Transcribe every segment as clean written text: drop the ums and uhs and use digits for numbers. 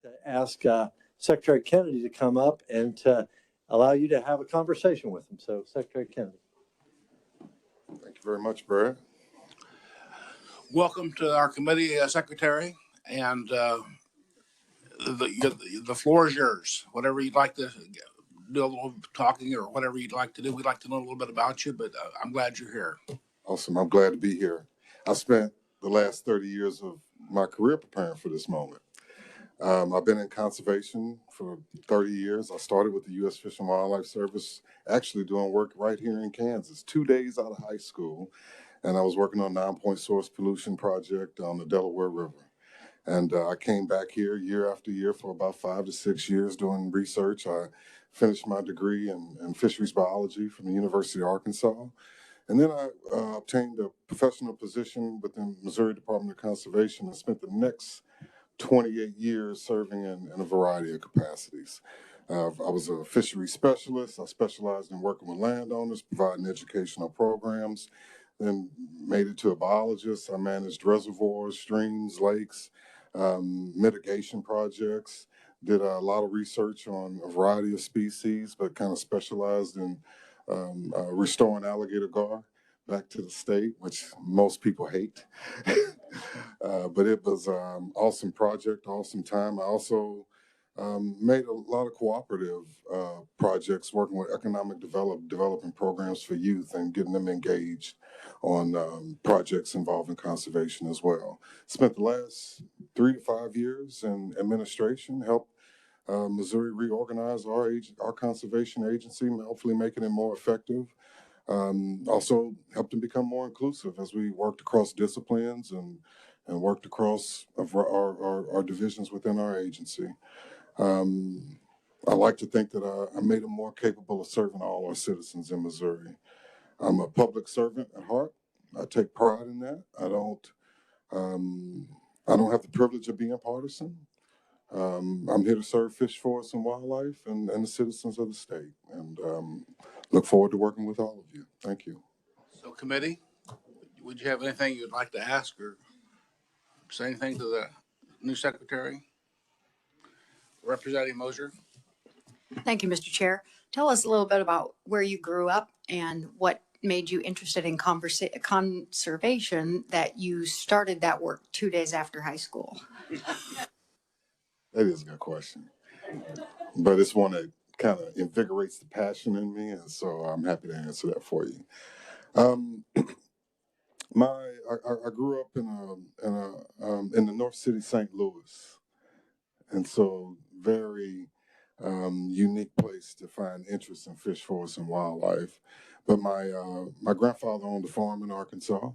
to ask Secretary Kennedy to come up and to allow you to have a conversation with him. So, Secretary Kennedy. Thank you very much, Brad. Welcome to our committee, Secretary, and the floor is yours. Whatever you'd like to do, a little talking or whatever you'd like to do. We'd like to know a little bit about you, but I'm glad you're here. Awesome. I'm glad to be here. I spent the last 30 years of my career preparing for this moment. I've been in conservation for 30 years. I started with the U.S. Fish and Wildlife Service, actually doing work right here in Kansas, 2 days out of high school. And I was working on a 9-point source pollution project on the Delaware River. And I came back here year after year for about 5 to 6 years doing research. I finished my degree in fisheries biology from the University of Arkansas. And then I obtained a professional position within Missouri Department of Conservation and spent the next 28 years serving in a variety of capacities. I was a fishery specialist. I specialized in working with landowners, providing educational programs, then made it to a biologist. I managed reservoirs, streams, lakes, mitigation projects, did a lot of research on a variety of species, but kind of specialized in restoring alligator gar back to the state, which most people hate. But it was awesome project, awesome time. I also made a lot of cooperative projects, working with economic developing programs for youth and getting them engaged on projects involving conservation as well. Spent the last 3 to 5 years in administration, helped Missouri reorganize our conservation agency, hopefully making it more effective. Also helped them become more inclusive as we worked across disciplines and worked across our divisions within our agency. I like to think that I made them more capable of serving all our citizens in Missouri. I'm a public servant at heart. I take pride in that. I don't have the privilege of being partisan. I'm here to serve fish, forest, and wildlife and the citizens of the state. And look forward to working with all of you. Thank you. So, committee, would you have anything you'd like to ask or say anything to the new secretary? Representative Moser. Thank you, Mr. Chair. Tell us a little bit about where you grew up and what made you interested in conservation that you started that work 2 days after high school. That is a good question, but it's one that kind of invigorates the passion in me, and so I'm happy to answer that for you. I grew up in the North City, St. Louis, and so very unique place to find interest in fish, forest, and wildlife. But my grandfather owned a farm in Arkansas,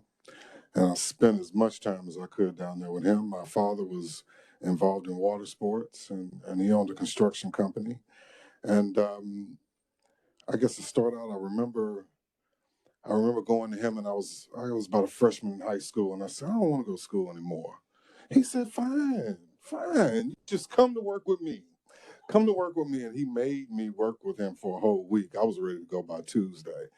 and I spent as much time as I could down there with him. My father was involved in water sports, and he owned a construction company. And I guess to start out, I remember going to him, and I was about a freshman in high school, and I said, I don't want to go to school anymore. He said, fine, just come to work with me. Come to work with me. And he made me work with him for a whole week. I was ready to go by Tuesday.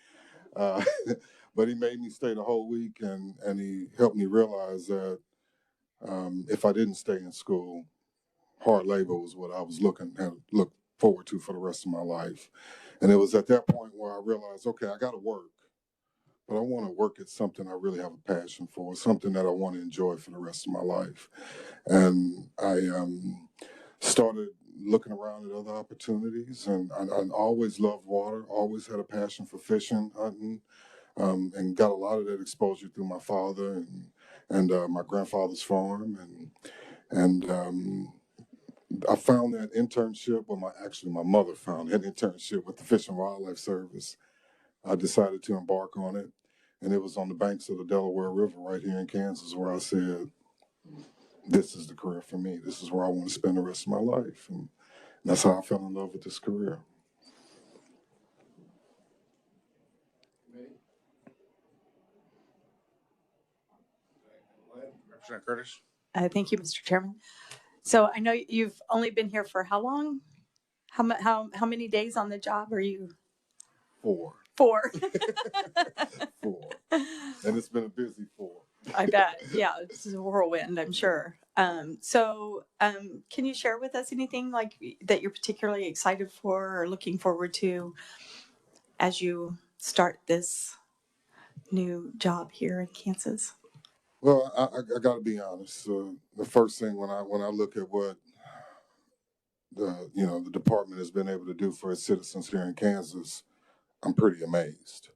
But he made me stay the whole week, and he helped me realize that if I didn't stay in school, hard labor was what I was looking forward to for the rest of my life. And it was at that point where I realized, okay, I got to work, but I want to work at something I really have a passion for, something that I want to enjoy for the rest of my life. And I started looking around at other opportunities, and I always loved water, always had a passion for fishing, hunting, and got a lot of that exposure through my father and my grandfather's farm. And I found that internship, my mother found that internship with the Fish and Wildlife Service. I decided to embark on it, and it was on the banks of the Delaware River right here in Kansas where I said, this is the career for me. This is where I want to spend the rest of my life. And that's how I fell in love with this career. Representative Curtis. Thank you, Mr. Chairman. So I know you've only been here for how long? How many days on the job are you? 4. 4. 4. And it's been a busy 4. I bet. Yeah, this is a whirlwind, I'm sure. Can you share with us anything like that you're particularly excited for or looking forward to as you start this new job here in Kansas? Well, I got to be honest. The first thing when I look at what the department has been able to do for its citizens here in Kansas, I'm pretty amazed.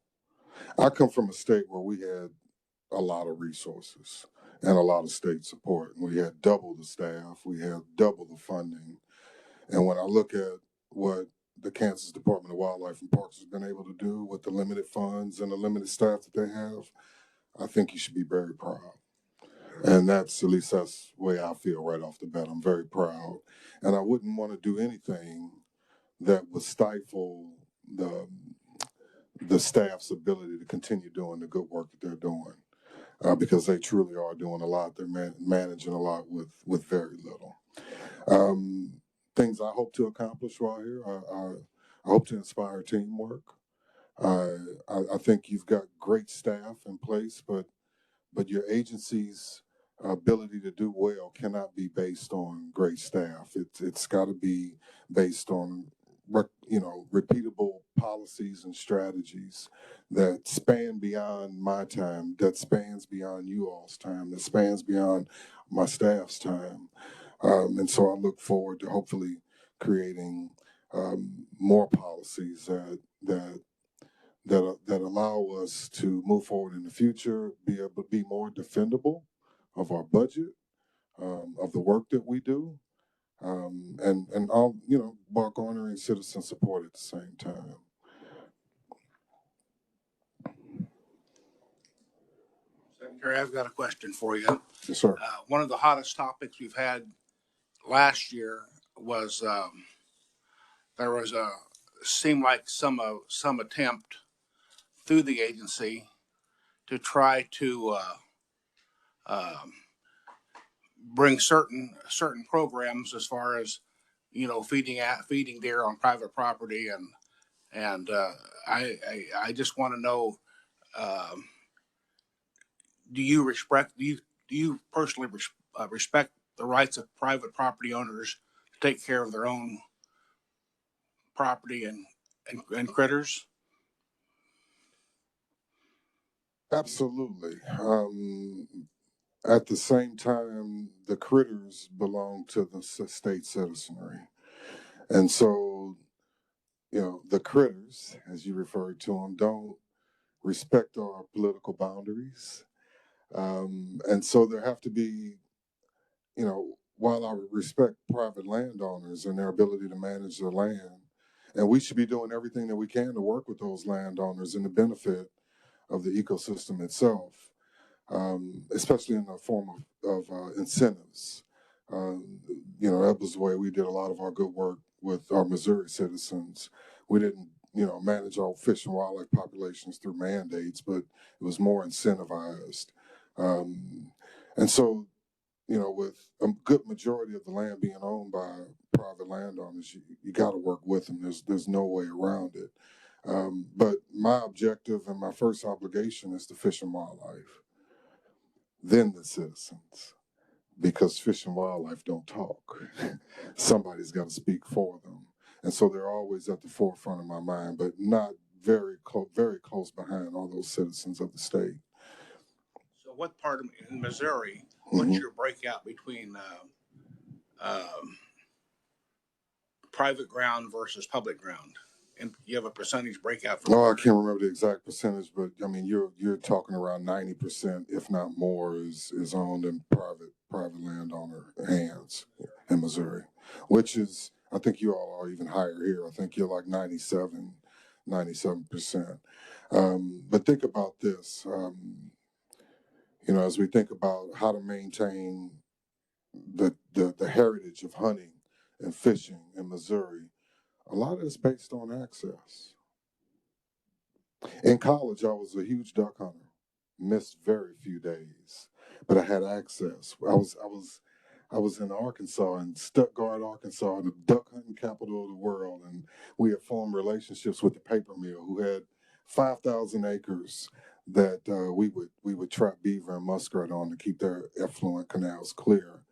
I come from a state where we had a lot of resources and a lot of state support. We had double the staff, we had double the funding. And when I look at what the Kansas Department of Wildlife and Parks has been able to do with the limited funds and the limited staff that they have, I think you should be very proud. And that's, at least that's the way I feel right off the bat. I'm very proud. And I wouldn't want to do anything that would stifle the staff's ability to continue doing the good work that they're doing, because they truly are doing a lot. They're managing a lot with very little. Things I hope to accomplish while here, I hope to inspire teamwork. I think you've got great staff in place, but your agency's ability to do well cannot be based on great staff. It's got to be based on repeatable policies and strategies that span beyond my time, that spans beyond you all's time, that spans beyond my staff's time. And so I look forward to hopefully creating more policies that allow us to move forward in the future, be able to be more defendable of our budget, of the work that we do, and all, while garnering citizen support at the same time. Secretary, I've got a question for you. Yes, sir. One of the hottest topics we've had last year was there was seemed like some attempt through the agency to try to bring certain programs as far as feeding deer on private property, and I just want to know, do you personally respect the rights of private property owners to take care of their own property and critters? Absolutely. At the same time, the critters belong to the state citizenry. And so, the critters, as you referred to them, don't respect our political boundaries. And so there have to be, while I respect private landowners and their ability to manage their land, and we should be doing everything that we can to work with those landowners in the benefit of the ecosystem itself, especially in the form of incentives. That was the way we did a lot of our good work with our Missouri citizens. We didn't, manage our fish and wildlife populations through mandates, but it was more incentivized. And so, with a good majority of the land being owned by private landowners, you got to work with them. There's no way around it. But my objective and my first obligation is to fish and wildlife, then the citizens, because fish and wildlife don't talk. Somebody's got to speak for them. And so they're always at the forefront of my mind, but not very close behind all those citizens of the state. So what part of in Missouri, what's your breakout between private ground versus public ground? And you have a percentage breakout for I can't remember the exact percentage, but I mean you're talking around 90%, if not more, is owned in private landowner hands in Missouri, which is, I think you all are even higher here. I think you're like 97%. But think about this, as we think about how to maintain the heritage of hunting and fishing in Missouri, a lot of it's based on access. In college, I was a huge duck hunter, missed very few days, but I had access. I was in Arkansas, in Stuttgart, Arkansas, the duck hunting capital of the world, and we had formed relationships with the paper mill, who had 5,000 acres that we would trap beaver and muskrat on to keep their effluent canals clear.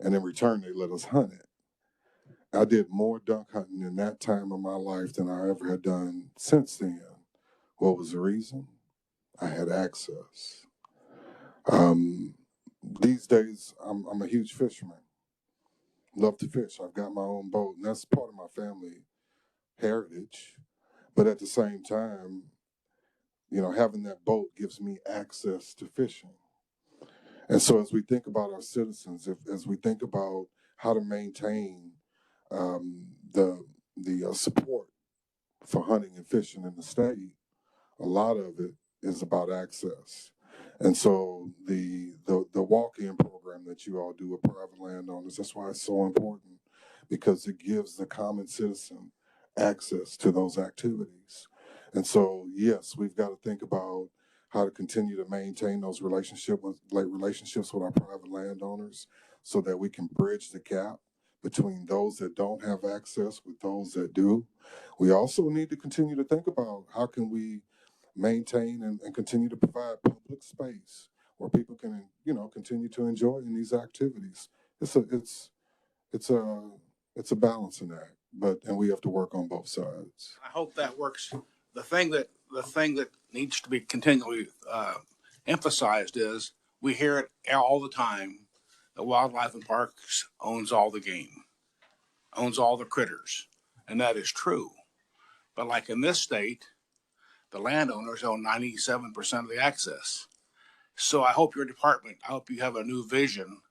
and in return, they let us hunt it. I did more duck hunting in that time of my life than I ever had done since then. What was the reason? I had access. These days, I'm a huge fisherman. Love to fish. I've got my own boat, and that's part of my family heritage. But at the same time, you know, having that boat gives me access to fishing. And so as we think about our citizens, as we think about how to maintain the support for hunting and fishing in the state, a lot of it is about access. And so the walk-in program that you all do with private landowners, that's why it's so important, because it gives the common citizen access to those activities. And so, yes, we've got to think about how to continue to maintain those relationships with our private landowners so that we can bridge the gap between those that don't have access with those that do. We also need to continue to think about how can we maintain and continue to provide public space where people can, you know, continue to enjoy in these activities. It's a balancing act, and we have to work on both sides. I hope that works. The thing that needs to be continually emphasized is we hear it all the time. The Wildlife and Parks owns all the game, owns all the critters, and that is true. But like in this state, the landowners own 97% of the access. So I hope your department, I hope you have a new vision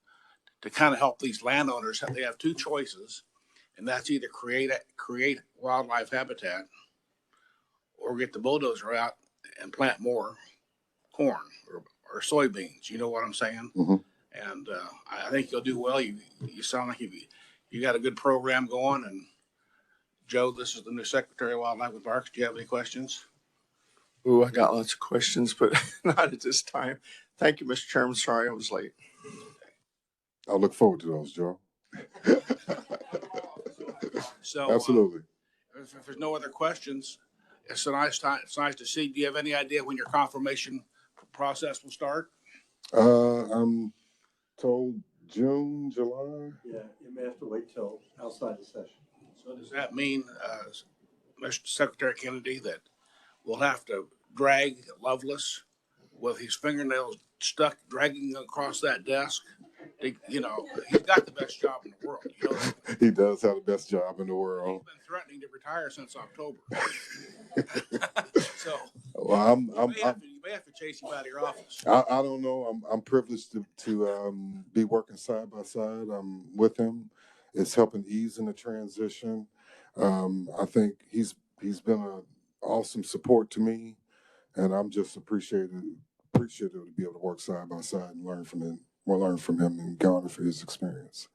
to kind of help these landowners. They have two choices, and that's either create wildlife habitat or get the bulldozer out and plant more corn or soybeans. You know what I'm saying? Mm-hmm. And I think you'll do well. You sound like you got a good program going. And Joe, this is the new Secretary of Wildlife and Parks. Do you have any questions? Ooh, I got lots of questions, but not at this time. Thank you, Mr. Chairman. Sorry I was late. I look forward to those, Joe. So absolutely. If there's no other questions, it's a nice time. It's nice to see. Do you have any idea when your confirmation process will start? I'm told June, July. Yeah, you may have to wait till outside the session. So does that mean, Mr. Secretary Kennedy, that we'll have to drag Lovelace with his fingernails stuck, dragging across that desk? You know, he's got the best job in the world. You know that. He does have the best job in the world. He's been threatening to retire since October. So, well, you may have to chase him out of your office. I don't know. I'm privileged to be working side by side with him. It's helping ease in the transition. I think he's been an awesome support to me, and I'm just appreciative to be able to work side by side and learn from him and garner for his experience.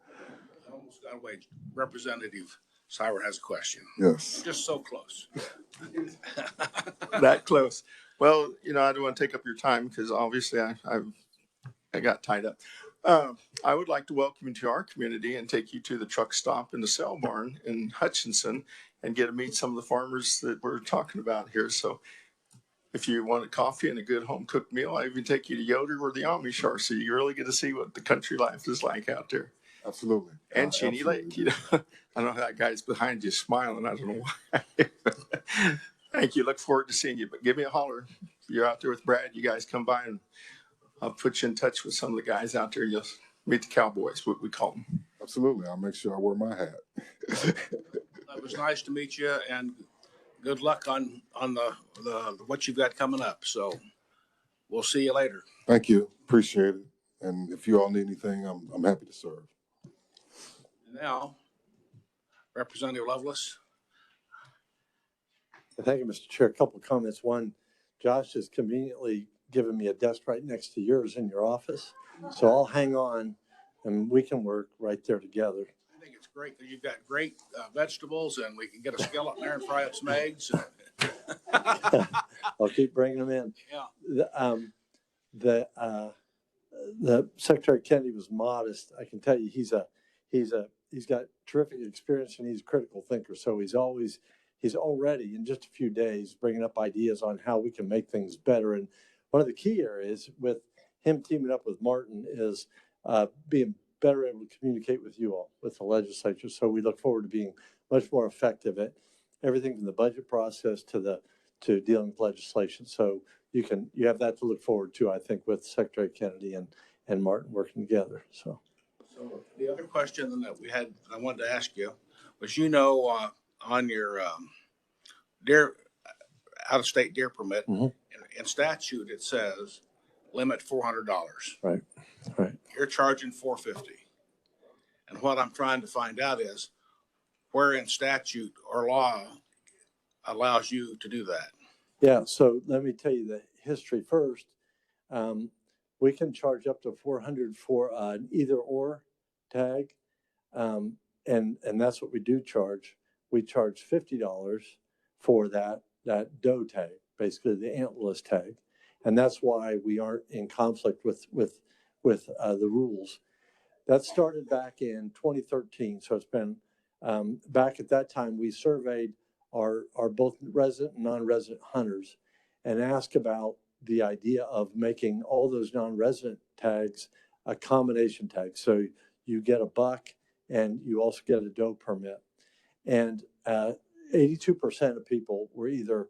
I almost got away. Representative Siwer has a question. Yes. Just so close. That close. Well, you know, I don't want to take up your time because obviously I got tied up. I would like to welcome you to our community and take you to the truck stop in the sale barn in Hutchinson and get to meet some of the farmers that we're talking about here. So if you want a coffee and a good home cooked meal, I even take you to Yoder or the Amish are, so you really get to see what the country life is like out there. Absolutely. And Cheney Lake, you know, I don't know that guy's behind you smiling. I don't know why. Thank you. Look forward to seeing you. But give me a holler. If you're out there with Brad, you guys come by and I'll put you in touch with some of the guys out there. You'll meet the cowboys, what we call them. Absolutely. I'll make sure I wear my hat. It was nice to meet you, and good luck on the what you've got coming up. So we'll see you later. Thank you. Appreciate it. And if you all need anything, I'm happy to serve. Now, Representative Lovelace. Thank you, Mr. Chair. A couple of comments. One, Josh has conveniently given me a desk right next to yours in your office. So I'll hang on and we can work right there together. I think it's great that you've got great vegetables, and we can get a skillet in there and fry up some eggs. I'll keep bringing them in. Yeah. The Secretary Kennedy was modest. I can tell you he's got terrific experience and he's a critical thinker. So he's already in just a few days bringing up ideas on how we can make things better. And one of the key areas with him teaming up with Martin is being better able to communicate with you all, with the legislature. So we look forward to being much more effective at everything from the budget process to dealing with legislation. So you have that to look forward to, I think, with Secretary Kennedy and Martin working together. So The other question that we had, I wanted to ask you was, on your deer out-of-state deer permit, in statute it says limit $400. right. You're charging $450, and what I'm trying to find out is where in statute or law allows you to do that. Yeah. So let me tell you the history first. We can charge up to $400 for an either or tag, and that's what we do charge. We charge $50 for that doe tag, basically the antlerless tag, and that's why we aren't in conflict with the rules. That started back in 2013, so it's been back at that time. We surveyed our both resident and non-resident hunters and asked about the idea of making all those non-resident tags a combination tag. So you get a buck and you also get a doe permit. And 82% of people were either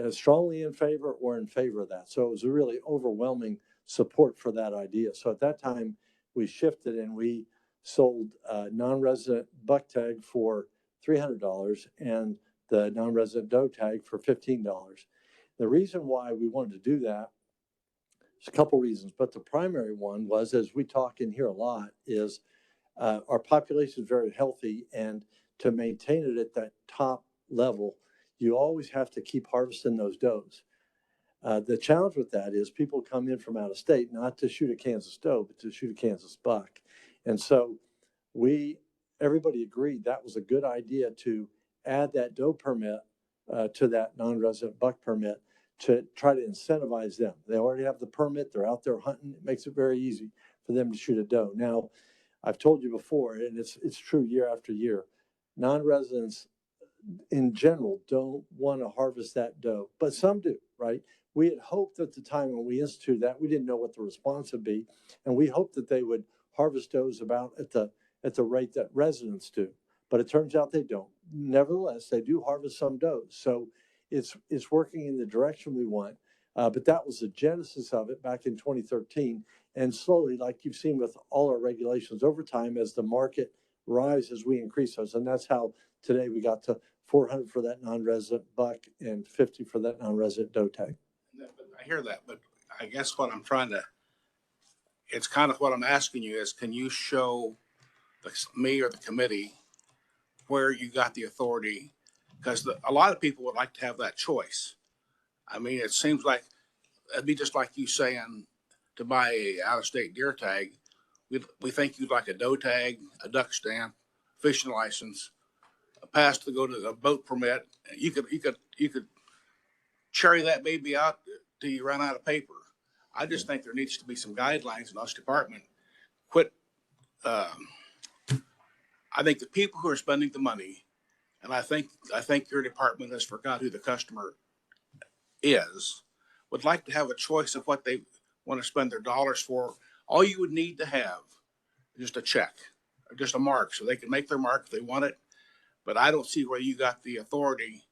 strongly in favor or in favor of that. So it was a really overwhelming support for that idea. So at that time, we shifted and we sold non-resident buck tag for $300 and the non-resident doe tag for $15. The reason why we wanted to do that, there's a couple reasons, but the primary one was, as we talk in here a lot, is our population is very healthy, and to maintain it at that top level, you always have to keep harvesting those does. The challenge with that is people come in from out of state, not to shoot a Kansas doe, but to shoot a Kansas buck. And so everybody agreed that was a good idea to add that doe permit to that non-resident buck permit to try to incentivize them. They already have the permit. They're out there hunting. It makes it very easy for them to shoot a doe. Now, I've told you before, and it's true year after year, non-residents in general don't want to harvest that doe, but some do, right? We had hoped at the time when we instituted that, we didn't know what the response would be, and we hoped that they would harvest does about at the rate that residents do, but it turns out they don't. Nevertheless, they do harvest some does, so it's working in the direction we want. But that was the genesis of it back in 2013, and slowly, like you've seen with all our regulations over time, as the market rises, we increase those, and that's how today we got to $400 for that non-resident buck and $50 for that non-resident doe tag. I hear that, but I guess what I'm it's kind of what I'm asking you is, can you show me or the committee where you got the authority? Because a lot of people would like to have that choice. I mean, it seems like it'd be just like you saying to buy a out-of-state deer tag. We think you'd like a doe tag, a duck stamp, fishing license, a pass to go to a boat permit. You could cherry that baby out till you run out of paper. I just think there needs to be some guidelines in this department. I think the people who are spending the money, and I think your department has forgot who the customer is, would like to have a choice of what they want to spend their dollars for. All you would need to have is just a check or just a mark, so they can make their mark if they want it. But I don't see where you got the authority.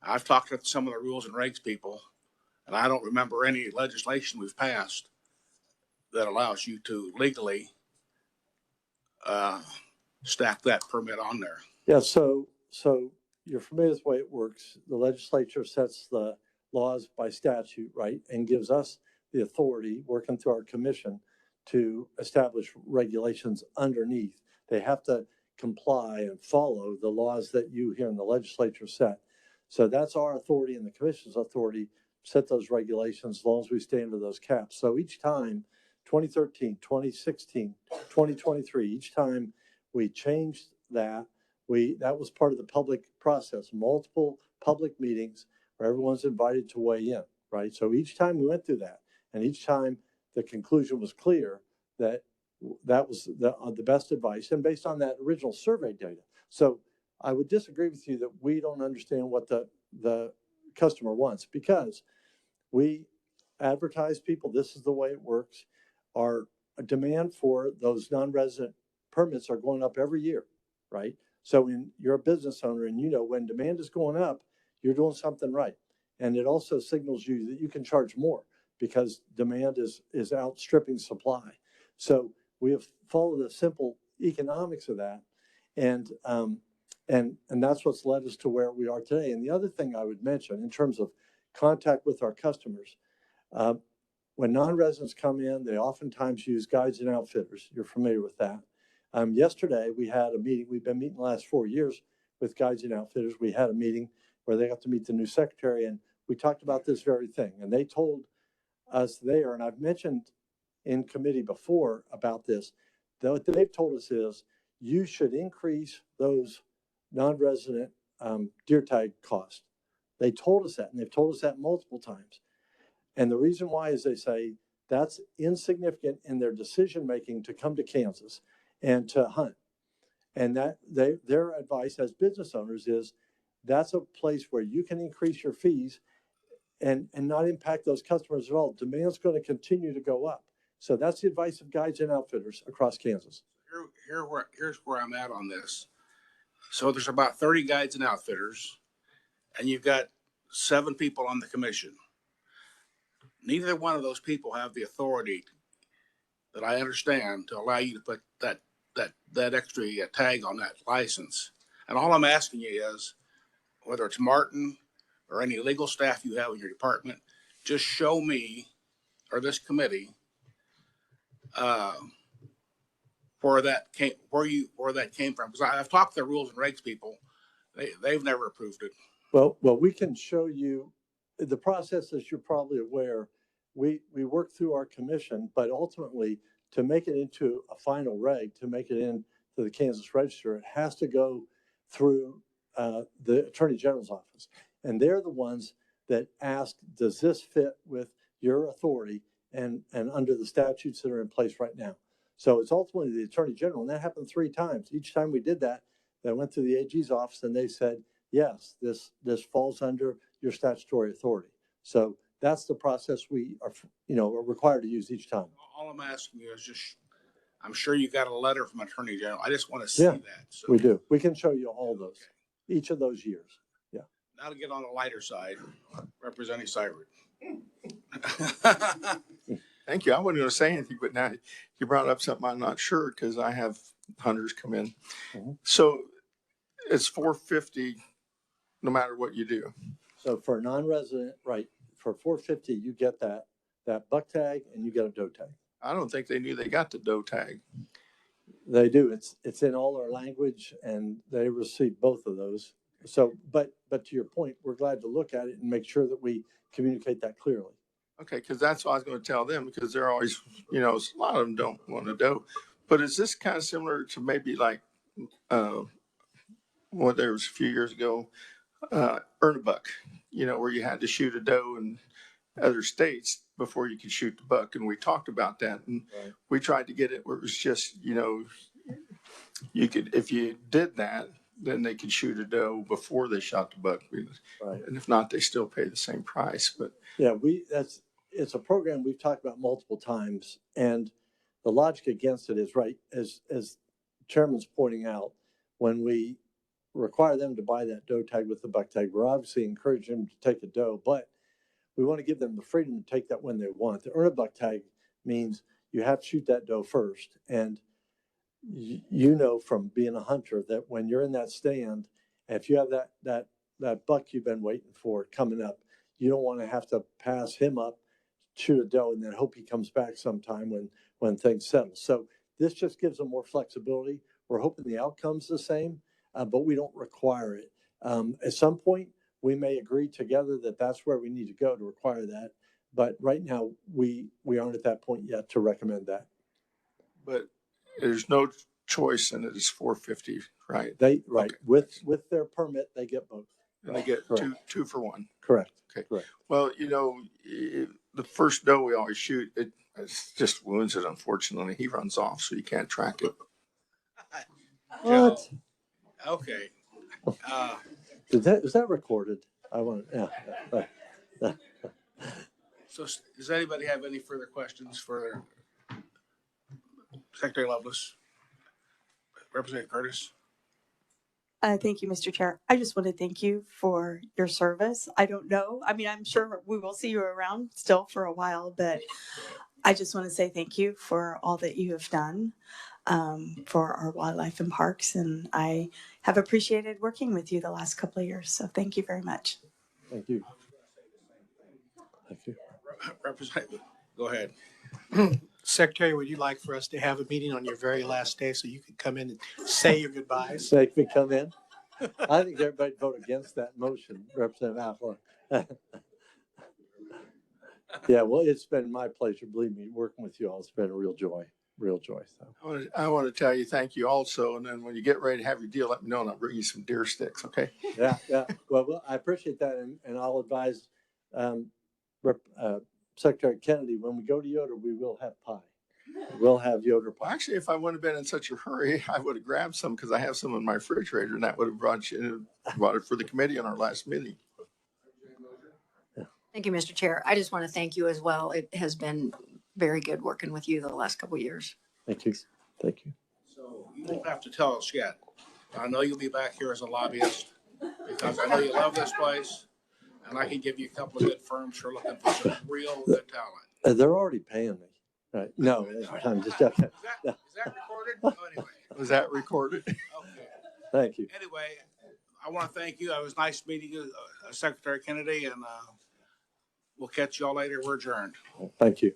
I've talked to some of the rules and regs people, and I don't remember any legislation we've passed that allows you to legally stack that permit on there. Yeah, so you're familiar with the way it works. The legislature sets the laws by statute, right, and gives us the authority, working through our commission, to establish regulations underneath. They have to comply and follow the laws that you here in the legislature set. So that's our authority, and the commission's authority set those regulations as long as we stay under those caps. So each time, 2013, 2016, 2023, each time we changed that, that was part of the public process, multiple public meetings where everyone's invited to weigh in, right? So each time we went through that, and each time the conclusion was clear that that was the best advice, and based on that original survey data. So I would disagree with you that we don't understand what the customer wants, because we advertise people. This is the way it works. Our demand for those non-resident permits are going up every year, right? So when you're a business owner and you know when demand is going up, you're doing something right. And it also signals you that you can charge more because demand is outstripping supply. So we have followed the simple economics of that. And that's what's led us to where we are today. And the other thing I would mention in terms of contact with our customers, when non-residents come in, they oftentimes use guides and outfitters. You're familiar with that. Yesterday, we had a meeting. We've been meeting the last 4 years with guides and outfitters. We had a meeting where they got to meet the new secretary, and we talked about this very thing. And they told us there, and I've mentioned in committee before about this, that what they've told us is you should increase those non-resident deer tag costs. They told us that, and they've told us that multiple times. And the reason why is they say that's insignificant in their decision-making to come to Kansas and to hunt. And that their advice as business owners is that's a place where you can increase your fees and not impact those customers at all. Demand's going to continue to go up. So that's the advice of guides and outfitters across Kansas. Here's where I'm at on this. So there's about 30 guides and outfitters, and you've got 7 people on the commission. Neither one of those people have the authority that I understand to allow you to put that extra tag on that license. And all I'm asking you is, whether it's Martin or any legal staff you have in your department, just show me or this committee where that came from. Because I've talked to the rules and regs people, they've never approved it. Well, we can show you the process. As you're probably aware, we work through our commission, but ultimately to make it into a final reg, to make it into the Kansas Register, it has to go through the Attorney General's office. And they're the ones that ask, does this fit with your authority and under the statutes that are in place right now? So it's ultimately the Attorney General, and that happened 3 times. Each time we did that, they went to the AG's office and they said, yes, this falls under your statutory authority. So that's the process we are, are required to use each time. All I'm asking you is just, I'm sure you got a letter from Attorney General. I just want to see Yeah, that. So. We do. We can show you all those, each of those years. Yeah. Now to get on the lighter side, Representing Seibert. Thank you. I wasn't going to say anything, but now you brought up something I'm not sure because I have hunters come in. Mm-hmm. So it's $450 no matter what you do. So for a non-resident, right, for $450, you get that buck tag and you get a doe tag. I don't think they knew they got the doe tag. They do. It's in all our language, and they receive both of those. So, but to your point, we're glad to look at it and make sure that we communicate that clearly. Okay, because that's what I was going to tell them, because they're always, a lot of them don't want a doe. But is this kind of similar to maybe like what there was a few years ago, earn a buck, where you had to shoot a doe in other states before you could shoot the buck. And we talked about that. And Right. We tried to get it where it was just, you could, if you did that, then they could shoot a doe before they shot the buck. Right. And if not, they still pay the same price. But yeah, it's a program we've talked about multiple times. And the logic against it is right, as Chairman's pointing out, when we require them to buy that doe tag with the buck tag, we're obviously encouraging them to take a doe, but we want to give them the freedom to take that when they want. The earn a buck tag means you have to shoot that doe first. And from being a hunter that when you're in that stand, if you have that buck you've been waiting for coming up, you don't want to have to pass him up, shoot a doe, and then hope he comes back sometime when things settle. So this just gives them more flexibility. We're hoping the outcome's the same, but we don't require it. At some point, we may agree together that that's where we need to go to require that. But right now, we aren't at that point yet to recommend that. But there's no choice, and it is $450, right? Okay. With their permit, they get both. And they get two for one. Correct. Okay. Correct. Well, the first doe we always shoot, it just wounds it. Unfortunately, he runs off, so you can't track it. What? Okay. Is that recorded? I want. Yeah. So does anybody have any further questions for Secretary Lovelace? Representative Curtis. Thank you, Mr. Chair. I just want to thank you for your service. I don't know. I mean, I'm sure we will see you around still for a while, but I just want to say thank you for all that you have done for our wildlife and parks. And I have appreciated working with you the last couple of years. So thank you very much. Thank you. Thank you. Representative, go ahead. Secretary, would you like for us to have a meeting on your very last day so you could come in and say your goodbyes? Make me come in. I think everybody vote against that motion, Representative Affleck. Yeah, well, it's been my pleasure. Believe me, working with you all, it's been a real joy, real joy. So. I want to tell you thank you also. And then when you get ready to have your deal, let me know and I'll bring you some deer sticks. Okay. Yeah, yeah. Well, I appreciate that. And I'll advise Secretary Kennedy, when we go to Yoder, we will have pie. We'll have Yoder Well, pie. actually, if I wouldn't have been in such a hurry, I would have grabbed some because I have some in my refrigerator and that would have brought it for the committee on our last meeting. Thank you, Mr. Chair. I just want to thank you as well. It has been very good working with you the last couple of years. Thank you. Thank you. So you won't have to tell us yet. I know you'll be back here as a lobbyist because I know you love this place, and I can give you a couple of good firms who are looking for some real good talent. They're already paying me. Right? No, I'm just joking. Is that recorded? Oh, anyway. Was that recorded? Okay. Thank you. Anyway, I want to thank you. It was nice meeting you, Secretary Kennedy, and we'll catch you all later. We're adjourned. Thank you.